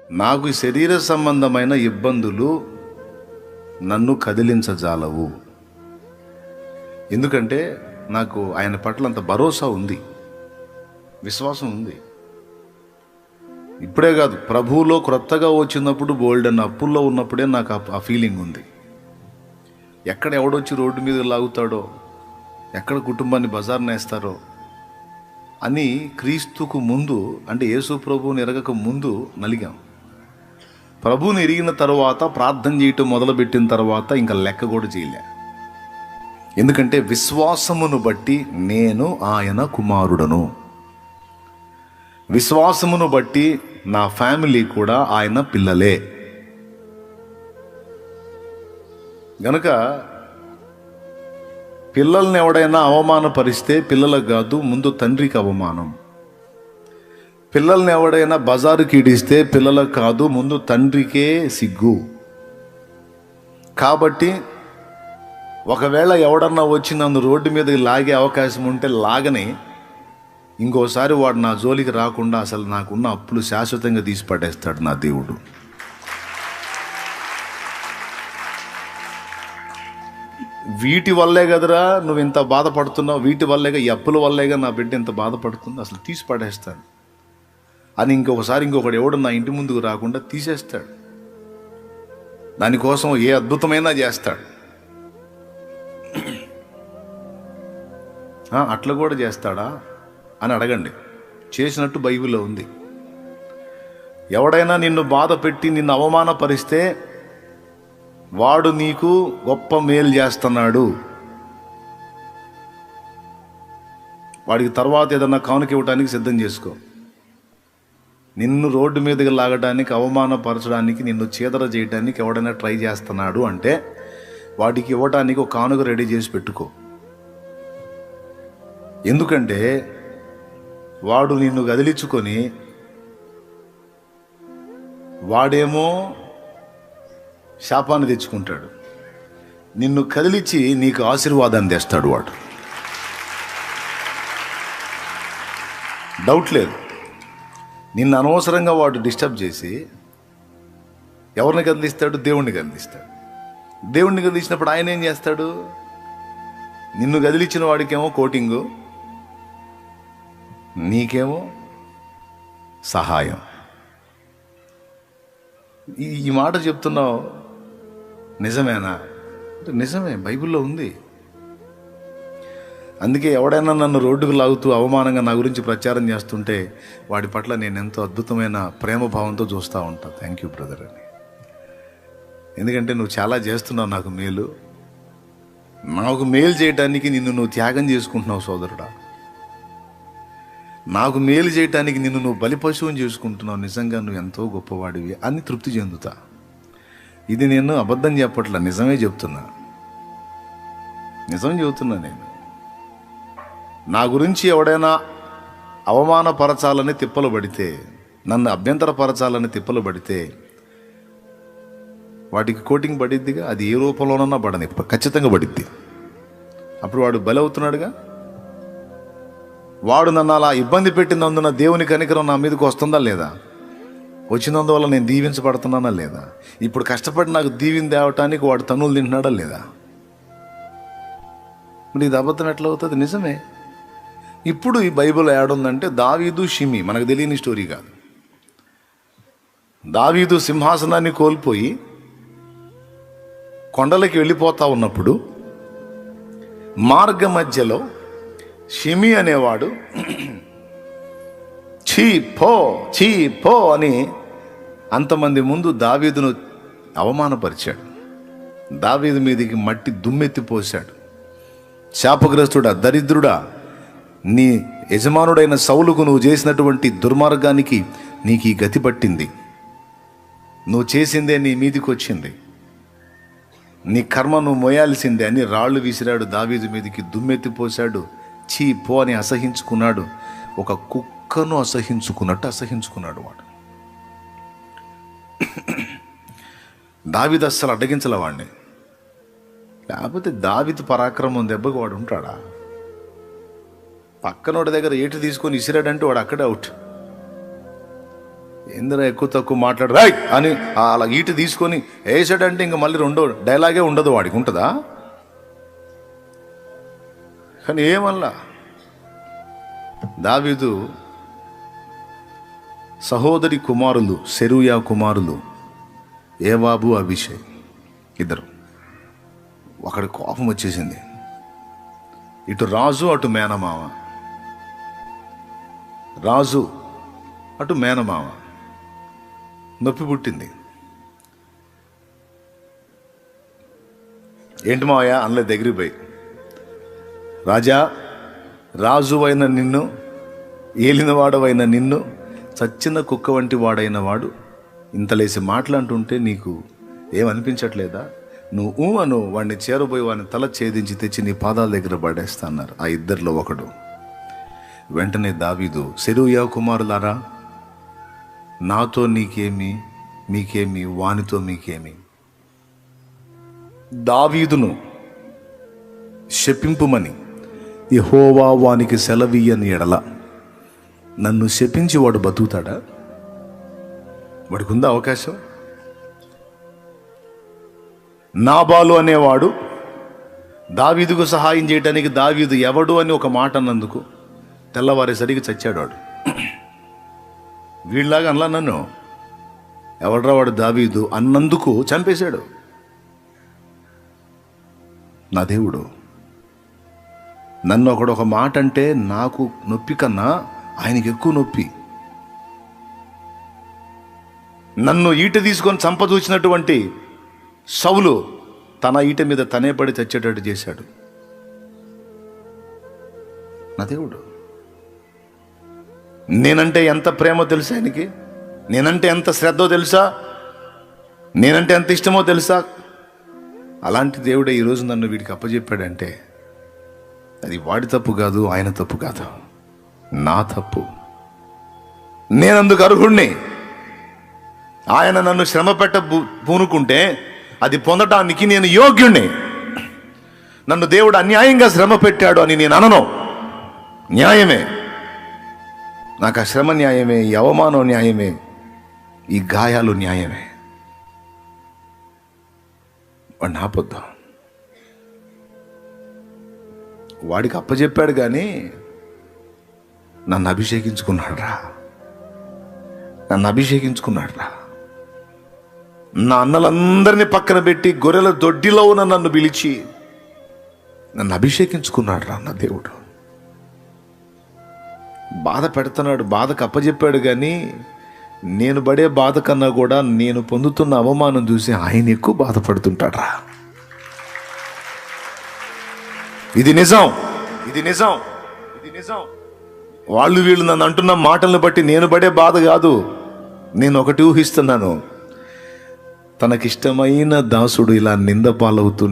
నాకు శరీర సంబంధమైన ఇబ్బందులు నన్ను కదిలించజాలవు. ఎందుకంటే నాకు ఆయన పట్ల అంత భరోసా ఉంది, విశ్వాసం ఉంది. ఇప్పుడే కాదు, ప్రభువులో క్రొత్తగా వచ్చినప్పుడు బోల్డెన్ అప్పుల్లో ఉన్నప్పుడే నాకు ఆ ఫీలింగ్ ఉంది. ఎక్కడ ఎవడొచ్చి రోడ్డు మీద లాగుతాడో, ఎక్కడ కుటుంబాన్ని బజార్న వేస్తారో అని క్రీస్తుకు ముందు, అంటే యేసు ప్రభువుని ఎరగక ముందు నలిగాం. ప్రభువుని ఎరిగిన తర్వాత, ప్రార్థన చేయటం మొదలుపెట్టిన తర్వాత ఇంకా లెక్క కూడా చేయలే. ఎందుకంటే విశ్వాసమును బట్టి నేను ఆయన కుమారుడను, విశ్వాసమును బట్టి నా ఫ్యామిలీ కూడా ఆయన పిల్లలే. గనుక పిల్లల్ని ఎవడైనా అవమానపరిస్తే పిల్లలకు కాదు, ముందు తండ్రికి అవమానం. పిల్లల్ని ఎవడైనా బజారుకి ఈడిస్తే పిల్లలకు కాదు, ముందు తండ్రికే సిగ్గు. కాబట్టి ఒకవేళ ఎవడన్నా వచ్చి నన్ను రోడ్డు మీదకి లాగే అవకాశం ఉంటే లాగని, ఇంకోసారి వాడు నా జోలికి రాకుండా అసలు నాకున్న అప్పులు శాశ్వతంగా తీసి పడేస్తాడు నా దేవుడు. వీటి వల్లే కదరా నువ్వు ఇంత బాధపడుతున్నావు, వీటి వల్లేగా, ఈ అప్పుల వల్లేగా నా బిడ్డ ఇంత బాధపడుతుంది, అసలు తీసి పడేస్తాడు అని ఇంకొకడు ఎవడు నా ఇంటి ముందుకు రాకుండా తీసేస్తాడు. దానికోసం ఏ అద్భుతమైనా చేస్తాడు. అట్లా కూడా చేస్తాడా అని అడగండి. చేసినట్టు బైబిల్లో ఉంది. ఎవడైనా నిన్ను బాధ పెట్టి నిన్ను అవమానపరిస్తే వాడు నీకు గొప్ప మేలు చేస్తున్నాడు. వాడికి తర్వాత ఏదన్నా కానుక ఇవ్వడానికి సిద్ధం చేసుకో. నిన్ను రోడ్డు మీదకి లాగడానికి, అవమానపరచడానికి, నిన్ను చీదర చేయడానికి ఎవడైనా ట్రై చేస్తున్నాడు అంటే వాడికి ఇవ్వడానికి ఒక కానుక రెడీ చేసి పెట్టుకో. ఎందుకంటే వాడు నిన్ను కదిలించుకొని వాడేమో శాపాన్ని తెచ్చుకుంటాడు, నిన్ను కదిలించి నీకు ఆశీర్వాదాన్ని తెస్తాడు వాడు. డౌట్ లేదు. నిన్ను అనవసరంగా వాడు డిస్టర్బ్ చేసి ఎవరిని కదిలిస్తాడు? దేవుణ్ణి కదిలిస్తాడు. దేవుణ్ణి కదిలించినప్పుడు ఆయన ఏం చేస్తాడు? నిన్ను కదిలించిన వాడికేమో కోటింగు, నీకేమో సహాయం. ఈ మాట చెప్తున్నావు, నిజమేనా? నిజమే, బైబిల్లో ఉంది. అందుకే ఎవడైనా నన్ను రోడ్డుకు లాగుతూ అవమానంగా నా గురించి ప్రచారం చేస్తుంటే వాడి పట్ల నేను ఎంతో అద్భుతమైన ప్రేమభావంతో చూస్తూ ఉంటాను. థ్యాంక్ యూ బ్రదర్ అని. ఎందుకంటే నువ్వు చాలా చేస్తున్నావు నాకు మేలు. నాకు మేలు చేయటానికి నిన్ను నువ్వు త్యాగం చేసుకుంటున్నావు సోదరుడా. నాకు మేలు చేయటానికి నిన్ను నువ్వు బలి పశువుని చేసుకుంటున్నావు. నిజంగా నువ్వు ఎంతో గొప్పవాడివి అని తృప్తి చెందుతా. ఇది నేను అబద్ధం చెప్పట్లా, నిజమే చెప్తున్నా. నిజం చెబుతున్నా నేను. నా గురించి ఎవడైనా అవమానపరచాలని తిప్పలు పడితే, నన్ను అభ్యంతరపరచాలని తిప్పలు పడితే వాటికి కోటింగ్ పడిద్దిగా. అది ఏ రూపంలోనన్నా పడని, ఖచ్చితంగా పడిద్ది. అప్పుడు వాడు బలి అవుతున్నాడుగా. వాడు నన్ను అలా ఇబ్బంది పెట్టినందున దేవుని కనికరం నా మీదకి వస్తుందా లేదా? వచ్చినందువల్ల నేను దీవించబడుతున్నానా లేదా? ఇప్పుడు కష్టపడి నాకు దీవిని తేవటానికి వాడు తన్నులు తింటున్నాడా లేదా? మరి ఇది అబద్ధం ఎట్లా అవుతుంది? నిజమే. ఇప్పుడు ఈ బైబిల్ ఏడుందంటే దావీదు, షిమి. మనకు తెలియని స్టోరీ కాదు. దావీదు సింహాసనాన్ని కోల్పోయి కొండలకి వెళ్ళిపోతా ఉన్నప్పుడు మార్గ మధ్యలో షిమి అనేవాడు చీ పో అని అంతమంది ముందు దావీదును అవమానపరిచాడు. దావీదు మీదికి మట్టి దుమ్మెత్తిపోశాడు. శాపగ్రస్తుడా, దరిద్రుడా, నీ యజమానుడైన సౌలుకు నువ్వు చేసినటువంటి దుర్మార్గానికి నీకు ఈ గతి పట్టింది. నువ్వు చేసిందే నీ మీదికి వచ్చింది. నీ కర్మ నువ్వు మోయాల్సిందే అని రాళ్ళు విసిరాడు. దావీదు మీదికి దుమ్మెత్తిపోశాడు. చీ పో అని అసహించుకున్నాడు. ఒక కుక్కను అసహించుకున్నట్టు అసహించుకున్నాడు వాడు. దావీదు అస్సలు అడ్డగించలే వాడిని. లేకపోతే దావీదు పరాక్రమం దెబ్బకు వాడు ఉంటాడా? పక్కనోడి దగ్గర ఏటు తీసుకొని ఇసిరాడంటే వాడు అక్కడే అవుట్. ఏందిరా ఎక్కువ తక్కువ మాట్లాడరా అని అలా ఈట తీసుకొని వేసాడంటే ఇంక మళ్ళీ రెండో డైలాగే ఉండదు, వాడికి ఉంటుందా? కానీ ఏమల్లా దావీదు సహోదరి కుమారులు సెరూయా కుమారులు యోవాబు అబీషై ఇద్దరు. ఒకడి కోపం వచ్చేసింది, ఇటు రాజు అటు మేనమామ, రాజు అటు మేనమామ, నొప్పి పుట్టింది. ఏంటి మావయ్య అనలే, దగ్గరికి పోయి, రాజా రాజు అయిన నిన్ను, ఏలినవాడవైన నిన్ను, చచ్చిన కుక్క వంటి వాడైన వాడు ఇంతలేసి మాట్లాడుతుంటే నీకు ఏమనిపించట్లేదా? నువ్వు అను వాడిని చేరబోయి వాడిని తల ఛేదించి తెచ్చి నీ పాదాల దగ్గర పడేస్తా అన్నారు ఆ ఇద్దరిలో ఒకడు. వెంటనే దావీదు, సెరూయా కుమారులారా, నాతో నీకేమి, మీకేమి, వానితో మీకేమి? దావీదును శపింపుమని యెహోవా వానికి సెలవీయని ఎడల నన్ను శపించి వాడు బతుకుతాడా? వాడికి ఉందా అవకాశం? నాబాలు అనేవాడు దావీదుకు సహాయం చేయడానికి దావీదు ఎవడు అని ఒక మాట అన్నందుకు తెల్లవారేసరికి చచ్చాడు వాడు. వీళ్ళలాగా అనలా నన్ను, ఎవడ్రా వాడు దావీదు అన్నందుకు చంపేశాడు. నా దేవుడు నన్ను ఒకడు ఒక మాట అంటే నాకు నొప్పి కన్నా ఆయనకి ఎక్కువ నొప్పి. నన్ను ఈట తీసుకొని చంపదూచినటువంటి సౌలు తన ఈట మీద తనే పడి చచ్చేటట్టు చేశాడు. నా దేవుడు నేనంటే ఎంత ప్రేమో తెలుసా ఆయనకి, నేనంటే ఎంత శ్రద్ధో తెలుసా, నేనంటే ఎంత ఇష్టమో తెలుసా. అలాంటి దేవుడే ఈరోజు నన్ను వీడికి అప్పచెప్పాడంటే అది వాడి తప్పు కాదు, ఆయన తప్పు కాదు, నా తప్పు. నేనందుకు అర్హుణ్ణి. ఆయన నన్ను శ్రమ పెట్ట పూనుకుంటే అది పొందటానికి నేను యోగ్యుణ్ణి. నన్ను దేవుడు అన్యాయంగా శ్రమ పెట్టాడు అని నేను అనను. న్యాయమే, నాకు ఆ శ్రమ న్యాయమే, ఈ అవమానం న్యాయమే, ఈ గాయాలు న్యాయమే. వాడిని ఆపొద్దు. వాడికి అప్పచెప్పాడు కానీ నన్ను అభిషేకించుకున్నాడు రా, నన్ను అభిషేకించుకున్నాడు రా. నా అన్నలందరినీ పక్కన పెట్టి గొర్రెల దొడ్డిలో ఉన్న నన్ను పిలిచి నన్ను అభిషేకించుకున్నాడు రా నా దేవుడు. బాధ పెడుతున్నాడు, బాధకు అప్పచెప్పాడు కానీ నేను పడే బాధ కన్నా కూడా నేను పొందుతున్న అవమానం చూసి ఆయన ఎక్కువ బాధపడుతుంటాడు రా. ఇది నిజం, ఇది నిజం, ఇది నిజం. వాళ్ళు వీళ్ళు నన్ను అంటున్న మాటలను బట్టి నేను పడే బాధ కాదు. నేను ఒకటి ఊహిస్తున్నాను, తనకిష్టమైన దాసుడు ఇలా నింద పాలవుతూ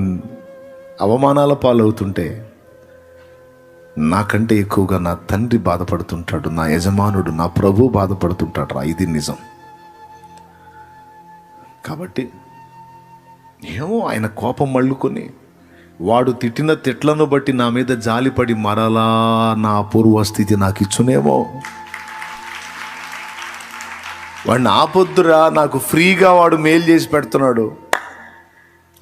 అవమానాల పాలవుతుంటే నాకంటే ఎక్కువగా నా తండ్రి బాధపడుతుంటాడు, నా యజమానుడు నా ప్రభు బాధపడుతుంటాడు రా. ఇది నిజం. కాబట్టి ఏమో ఆయన కోపం మళ్ళుకొని వాడు తిట్టిన తిట్లను బట్టి నా మీద జాలిపడి మరలా నా పూర్వస్థితి నాకు ఇచ్చునేమో. వాడిని ఆపొద్దురా, నాకు ఫ్రీగా వాడు మేలు చేసి పెడుతున్నాడు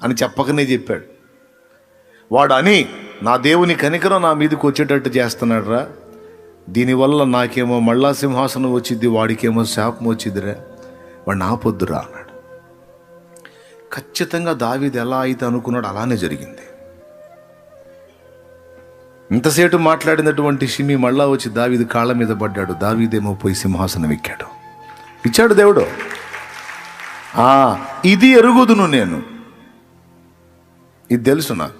అని చెప్పకనే చెప్పాడు. వాడు అని నా దేవుని కనికరం నా మీదకి వచ్చేటట్టు చేస్తున్నాడు రా, దీనివల్ల నాకేమో మళ్ళా సింహాసనం వచ్చింది, వాడికేమో శాపం వచ్చిందిరా, వాడిని ఆపొద్దురా అన్నాడు. ఖచ్చితంగా దావీదు ఎలా అయితే అనుకున్నాడు అలానే జరిగింది. ఇంతసేపు మాట్లాడినటువంటి షిమి మళ్ళా వచ్చి దావీదు కాళ్ళ మీద పడ్డాడు. దావీదేమో పోయి సింహాసనం ఎక్కాడు. ఇచ్చాడు దేవుడు. ఇది ఎరుగుదును నేను, ఇది తెలుసు నాకు.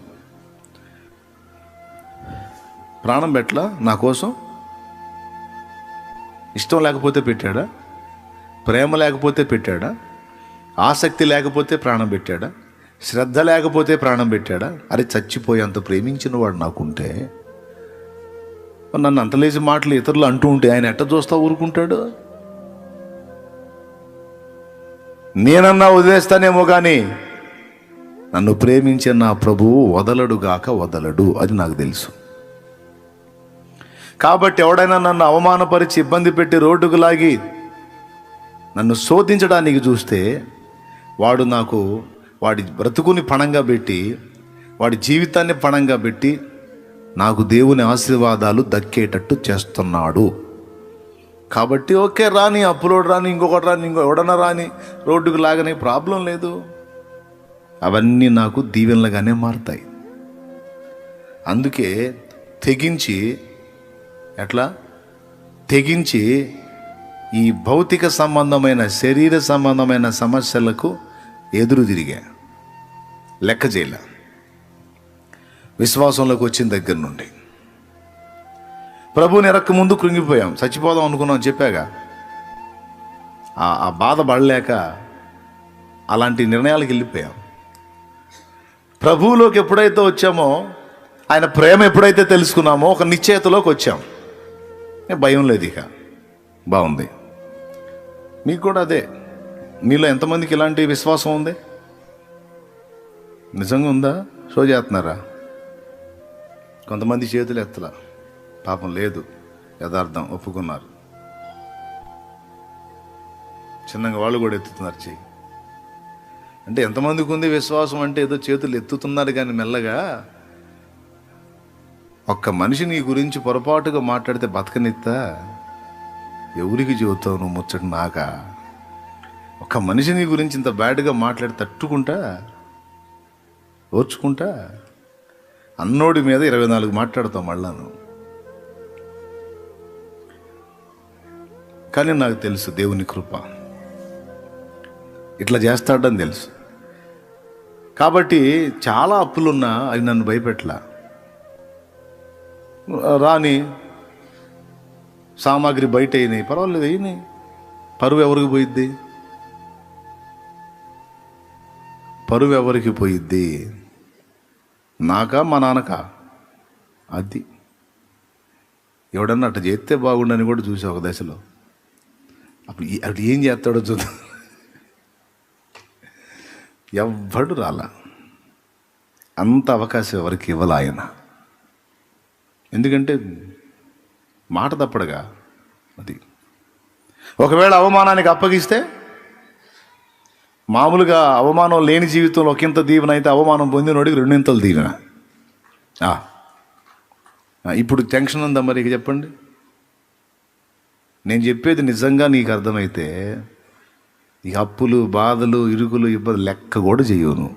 ప్రాణం పెట్టలా నా కోసం, ఇష్టం లేకపోతే పెట్టాడా, ప్రేమ లేకపోతే పెట్టాడా, ఆసక్తి లేకపోతే ప్రాణం పెట్టాడా, శ్రద్ధ లేకపోతే ప్రాణం పెట్టాడా? అరే చచ్చిపోయేంత ప్రేమించిన వాడు నాకుంటే నన్ను అంతలేసి మాటలు ఇతరులు అంటూ ఉంటే ఆయన ఎట్ట చూస్తా ఊరుకుంటాడు? నేనన్నా వదిలేస్తానేమో కానీ నన్ను ప్రేమించే నా ప్రభువు వదలడుగాక వదలడు, అది నాకు తెలుసు. కాబట్టి ఎవడైనా నన్ను అవమానపరిచి ఇబ్బంది పెట్టి రోడ్డుకు లాగి నన్ను శోధించడానికి చూస్తే వాడు నాకు వాడి బ్రతుకుని పణంగా పెట్టి, వాడి జీవితాన్ని పణంగా పెట్టి నాకు దేవుని ఆశీర్వాదాలు దక్కేటట్టు చేస్తున్నాడు. కాబట్టి ఓకే, రాని, అప్పులోడు రాని, ఇంకొకటి రాని, ఎవడన్నా రాని, రోడ్డుకు లాగనే ప్రాబ్లం లేదు. అవన్నీ నాకు దీవెనలుగానే మారుతాయి. అందుకే తెగించి ఈ భౌతిక సంబంధమైన, శరీర సంబంధమైన సమస్యలకు ఎదురు తిరిగా, లెక్క చేయలే. విశ్వాసంలోకి వచ్చిన దగ్గర నుండి ప్రభువుని ఎరక్క ముందు కృంగిపోయాం, చచ్చిపోదాం అనుకున్నాం చెప్పాగా. ఆ బాధ పడలేక అలాంటి నిర్ణయాలకు వెళ్ళిపోయాం. ప్రభువులోకి ఎప్పుడైతే వచ్చామో, ఆయన ప్రేమ ఎప్పుడైతే తెలుసుకున్నామో, ఒక నిశ్చయతలోకి వచ్చాం. భయం లేదు ఇక. బాగుంది. మీకు కూడా అదే. మీలో ఎంతమందికి ఇలాంటి విశ్వాసం ఉంది? నిజంగా ఉందా? షో చేస్తున్నారా? కొంతమంది చేతులు ఎత్తలా, పాపం లేదు, యథార్థం ఒప్పుకున్నారు. చిన్నగా వాళ్ళు కూడా ఎత్తుతున్నారు చెయ్యి. అంటే ఎంతమందికి ఉంది విశ్వాసం? అంటే ఏదో చేతులు ఎత్తుతున్నారు, కానీ మెల్లగా. ఒక్క మనిషి నీ గురించి పొరపాటుగా మాట్లాడితే బతకనిత్తా? ఎవరికి చెబుతావు నువ్వు ముచ్చట? నాకా? ఒక్క మనిషి నీ గురించి ఇంత బ్యాడ్గా మాట్లాడి తట్టుకుంటా, ఓర్చుకుంటా? అన్నోడి మీద 24 మాట్లాడతావు మళ్ళాను. కానీ నాకు తెలుసు దేవుని కృప ఇట్లా చేస్తాడని తెలుసు. కాబట్టి చాలా అప్పులున్నా అవి నన్ను భయపెట్టలా. రాని సామాగ్రి బయట అయినాయి, పర్వాలేదు, అయినాయి. పరువు ఎవరికి పోయిద్ది? పరువు ఎవరికి పోయిద్ది? నాకా, మా నాన్నకా? అది ఎవడన్నా అట్లా చేస్తే బాగుండని కూడా చూసా ఒక దశలో. అప్పుడు ఏం చేస్తాడో చూద్దాం. ఎవ్వడు రాలా. అంత అవకాశం ఎవరికి ఇవ్వాల ఆయన. ఎందుకంటే మాట తప్పడుగా. అది ఒకవేళ అవమానానికి అప్పగిస్తే, మామూలుగా అవమానం లేని జీవితంలో ఒకంత దీవెన అయితే, అవమానం పొందినోడికి 2 దీవెన. ఇప్పుడు టెన్షన్ ఉందా మరి? ఇక చెప్పండి. నేను చెప్పేది నిజంగా నీకు అర్థమైతే, ఈ అప్పులు, బాధలు, ఇరుకులు, ఇబ్బంది లెక్క కూడా చెయ్యవు నువ్వు.